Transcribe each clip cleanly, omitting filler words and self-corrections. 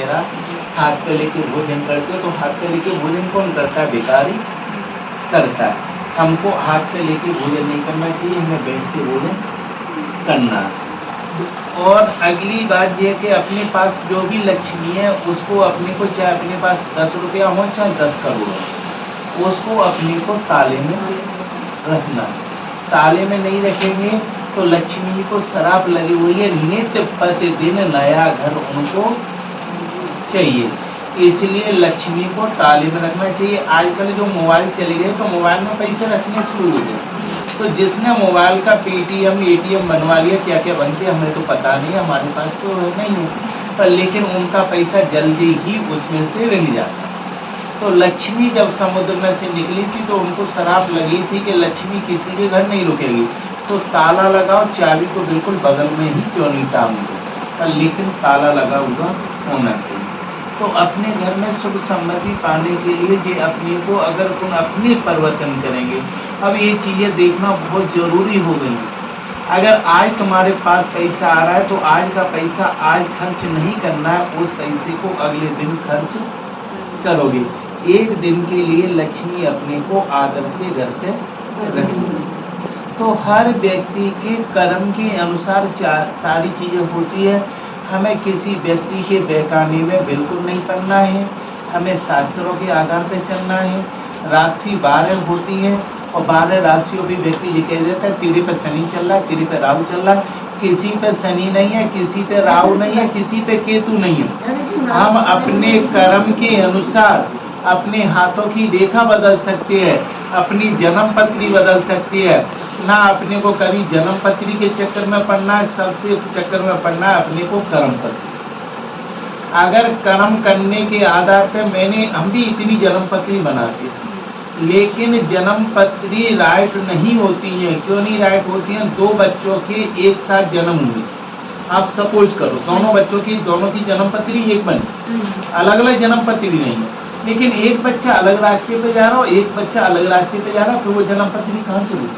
मेरा हाथ पे लेके भोजन करते हो, तो हाथ पे लेके भोजन कौन करता है? भिखारी करता है। हमको हाथ पे लेके भोजन नहीं करना चाहिए, हमें बैठ के भोजन करना। और अगली बात यह कि अपने पास जो भी लक्ष्मी है उसको अपने को, चाहे अपने पास 10 रुपया हो चाहे 10 करोड़ हो, उसको अपने को ताले में रखना। ताले में नहीं रखेंगे तो लक्ष्मी को श्राप लगी हुई है, नित्य प्रतिदिन नया घर उनको चाहिए, इसलिए लक्ष्मी को ताले में रखना चाहिए। आजकल जो मोबाइल चले गए तो मोबाइल में पैसे रखने शुरू हो गए, तो जिसने मोबाइल का पेटीएम एटीएम बनवा लिया, क्या क्या बनते हमें तो पता नहीं, हमारे पास तो नहीं है, पर लेकिन उनका पैसा जल्दी ही उसमें से रिंग जाता। तो लक्ष्मी जब समुद्र में से निकली थी तो उनको श्राप लगी थी कि लक्ष्मी किसी के घर नहीं रुकेगी, तो ताला लगाओ, चाबी को बिल्कुल बगल में ही क्यों नहीं टांग दो, पर लेकिन ताला लगा हुआ होना चाहिए। तो अपने घर में सुख समृद्धि पाने के लिए ये अपने को अगर तुम अपने परिवर्तन करेंगे, अब ये चीजें देखना बहुत जरूरी हो गई है। अगर आज तुम्हारे पास पैसा आ रहा है तो आज का पैसा आज खर्च नहीं करना है, उस पैसे को अगले दिन खर्च करोगे। एक दिन के लिए लक्ष्मी अपने को आदर से घर पे रहेगी। तो हर व्यक्ति के कर्म के अनुसार सारी चीजें होती है। हमें किसी व्यक्ति के बहकाने में बिल्कुल नहीं पड़ना है, हमें शास्त्रों के आधार पर चलना है। राशि 12 होती है और 12 राशियों भी व्यक्ति ये कह देता है तेरे पे शनि चल रहा है, तेरे पे राहु चल रहा है। किसी पे शनि नहीं है, किसी पे राहु नहीं है, किसी पे केतु नहीं है। हम अपने कर्म के अनुसार अपने हाथों की रेखा बदल सकते हैं, अपनी जन्म पत्री बदल सकते हैं। ना अपने को कभी जन्म पत्री के चक्कर में पड़ना है, सबसे चक्कर में पड़ना है अपने को कर्म पत्री। अगर कर्म करने के आधार पे हम भी इतनी जन्म पत्री बनाते हैं, लेकिन जन्म पत्री राइट नहीं होती है। क्यों नहीं राइट होती है? 2 बच्चों के एक साथ जन्म हुए, आप सपोज करो दोनों बच्चों की दोनों की जन्म पत्री एक बनी, अलग अलग जन्म पत्री नहीं है, लेकिन एक बच्चा अलग रास्ते पे जा रहा हो, एक बच्चा अलग रास्ते पे जा रहा है, तो वो जन्म पत्री कहाँ चली?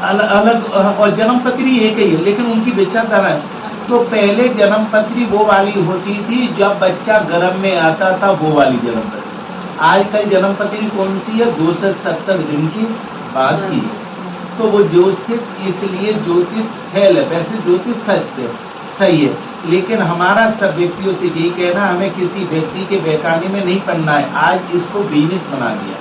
अलग और जन्म पत्री एक ही है, लेकिन उनकी विचारधारा है। तो पहले जन्म पत्री वो वाली होती थी जब बच्चा गर्भ में आता था, वो वाली जन्म पत्री। आजकल जन्म पत्री कौन सी है? 270 दिन के बाद की। तो वो ज्योतिष, इसलिए ज्योतिष फैल है, वैसे ज्योतिष सही है, लेकिन हमारा सब व्यक्तियों से यही कहना, हमें किसी व्यक्ति के बहकाने में नहीं पड़ना है। आज इसको बिजनेस बना दिया,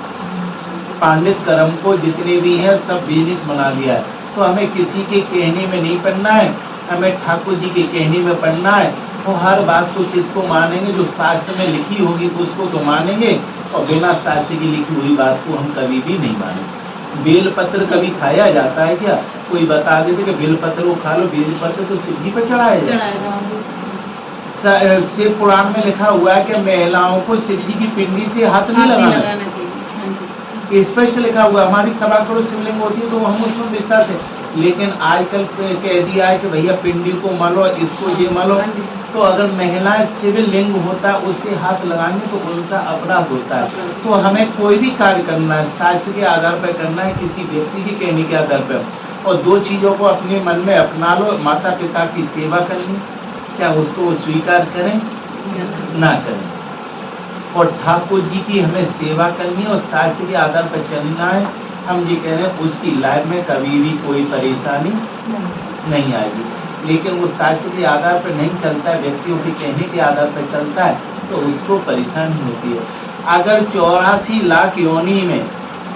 पांडित कर्म को जितने भी हैं सब बिजनेस बना दिया है। तो हमें किसी के कहने में नहीं पड़ना है, हमें ठाकुर जी के कहने में पड़ना है। वो हर बात को किसको मानेंगे? जो शास्त्र में लिखी होगी उसको तो मानेंगे, और बिना शास्त्र की लिखी हुई बात को हम कभी भी नहीं मानेंगे। बेलपत्र कभी खाया जाता है क्या? कोई बता देते कि बेलपत्र को खा लो, बेलपत्र तो शिव जी पर चढ़ाया जाता है। शिव पुराण में लिखा हुआ है कि महिलाओं को शिव जी की पिंडी से हाथ नहीं लगाना, स्पष्ट लिखा हुआ। हमारी 1.25 करोड़ शिवलिंग होती है तो हम उसमें विस्तार से, लेकिन आजकल कह दिया है कि भैया पिंडी को मलो, इसको ये मलो। तो अगर महिलाएं शिवलिंग होता उससे हाथ लगाएंगे तो उनका अपराध होता है। तो हमें कोई भी कार्य करना है शास्त्र के आधार पर करना है, किसी व्यक्ति के कहने के आधार पर। और 2 चीजों को अपने मन में अपना लो, माता पिता की सेवा करनी, चाहे उसको वो स्वीकार करें ना करें, और ठाकुर जी की हमें सेवा करनी है और शास्त्र के आधार पर चलना है। हम ये कह रहे हैं उसकी लाइफ में कभी भी कोई परेशानी नहीं आएगी। लेकिन वो शास्त्र के आधार पर नहीं चलता है, व्यक्तियों के कहने के आधार पर चलता है, तो उसको परेशानी होती है। अगर 84 लाख योनि में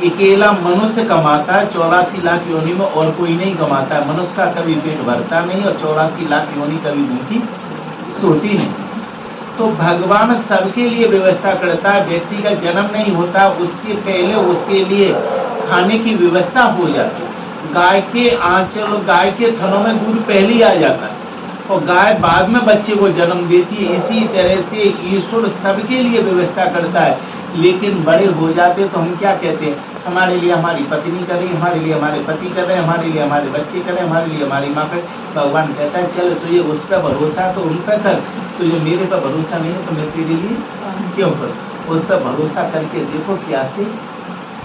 अकेला मनुष्य कमाता है, 84 लाख योनि में और कोई नहीं कमाता है, मनुष्य का कभी पेट भरता नहीं और 84 लाख योनि कभी भूखी सोती नहीं। तो भगवान सबके लिए व्यवस्था करता है। व्यक्ति का जन्म नहीं होता उसके पहले उसके लिए खाने की व्यवस्था हो जाती है। गाय के आंचल, गाय के थनों में दूध पहले ही आ जाता है और गाय बाद में बच्चे को जन्म देती है। इसी तरह से ईश्वर सबके लिए व्यवस्था करता है, लेकिन बड़े हो जाते तो हम क्या कहते हैं? हमारे लिए हमारी पत्नी करे, हमारे लिए हमारे पति कर रहे, हमारे लिए हमारे बच्चे करें, हमारे लिए हमारी माँ करे। भगवान कहता है चल तुझे उस पर भरोसा तो उन पर कर, तुझे मेरे पर भरोसा नहीं है तो मैं तेरे लिए क्यों करूँ? उस पर भरोसा करके देखो क्या से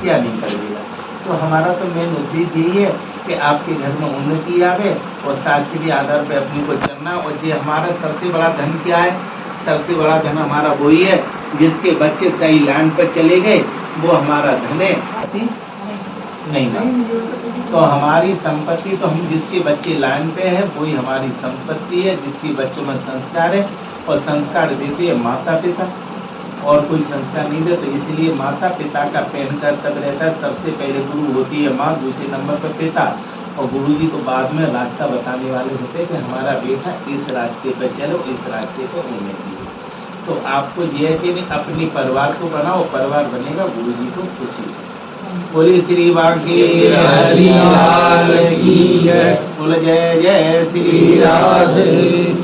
क्या नहीं करेगा। तो हमारा तो मेन उद्देश्य यही है कि आपके घर में उन्नति आवे और शास्त्रीय आधार पे अपने को चलना। और ये हमारा सबसे बड़ा धन क्या है? सबसे बड़ा धन हमारा वही है जिसके बच्चे सही लाइन पर चले गए, वो हमारा धन है। नहीं ना, तो हमारी संपत्ति तो हम जिसके बच्चे लाइन पे है वही हमारी संपत्ति है, जिसके बच्चों में संस्कार है। और संस्कार देते हैं माता पिता, और कोई संस्कार नहीं दे तो इसलिए माता पिता का पहन कर्तव्य रहता है। सबसे पहले गुरु होती है माँ, दूसरे नंबर पर पिता, और गुरु जी तो बाद में रास्ता बताने वाले होते हैं कि हमारा बेटा इस रास्ते पर चलो, इस रास्ते पर उन्नति हो। तो आपको यह है कि नहीं अपने परिवार को बनाओ, परिवार बनेगा गुरु जी को खुशी। बोले श्री बांके हरि लाल की जय, बोले जय जय श्री राधे।